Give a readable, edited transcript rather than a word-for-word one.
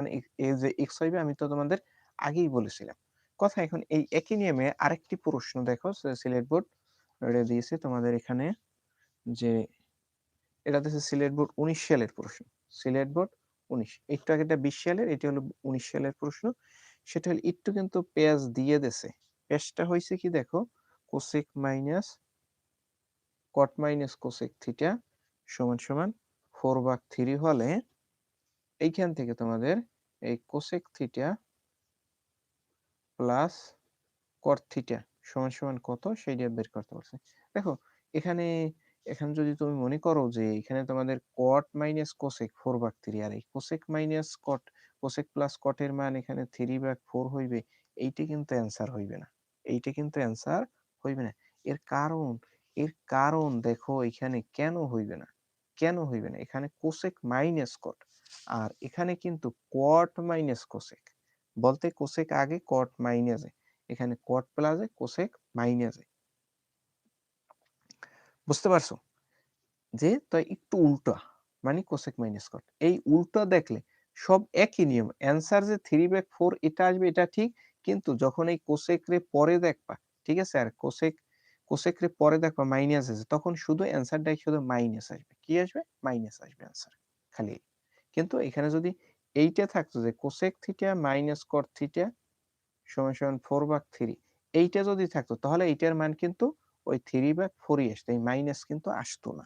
মানে এই যে x হইবে আমি তো তোমাদের আগেই বলেছিলাম। কথা এখন এই একই নিয়মে আরেকটি প্রশ্ন দেখো সিলেট বোর্ড এটা দিয়েছে তোমাদের এখানে যে এটা দিয়েছে সিলেট বোর্ড 19 সালের প্রশ্ন। সিলেট বোর্ড 19 একটু আগেরটা 20 সালের, এটি হলো 19 সালের প্রশ্ন। সেটা হলো একটু কিন্তু পেজ দিয়ে দিছে। পেজটা হইছে কি দেখো কোসেক মাইনাস কট মাইনাস কোসেক থিটা সমান সমান 4/3 হলে এইখান থেকে তোমাদের এই cosec theta plus cot theta সমান সমান কত সেইটা বের করতে পারছে। দেখো এখানে এখানে যদি তুমি মনে করো যে এখানে তোমাদের কট মাইনাস কোসেক 4/3 আর এই cosec minus cot cosec plus কটের মান এখানে 3/4 হইবে, এইটা কিন্তু অ্যান্সার হইবে না। এইটা কিন্তু অ্যান্সার হইবে না। এর কারণ এর কারণ দেখো এখানে কেন হইবে না, কেন হইবে না, এখানে কোসেক মাইনাস কট আর এখানে কিন্তু কট মাইনাস কোসেক, বলতে কোসেক আগে কট মাইনাসে, এখানে কট প্লাসে কোসেক মাইনাসে, বুঝতে পারছো? যে তাই একটু উল্টা, মানে কোসেক মাইনাস কট এই উল্টা দেখলে সব একই নিয়ম, অ্যান্সার যে 3/4 এটা আসবে এটা ঠিক, কিন্তু যখন এই কোসেক রে পরে দেখবা, ঠিক আছে, আর কোসেক কোসেক রে পরে দেখবা মাইনাস আছে, তখন শুধু অ্যান্সারটাই শুধু মাইনাস আসবে, কি আসবে মাইনাস আসবে অ্যান্সার খালি। কিন্তু এখানে যদি এইটা থাকতো যে কোসেক থিটা মাইনাস কট থিটা সমান সমান 4/3, এইটা যদি থাকতো তাহলে এইটার মান কিন্তু ওই 3/4ই আসতো, এই মাইনাস কিন্তু আসতো না।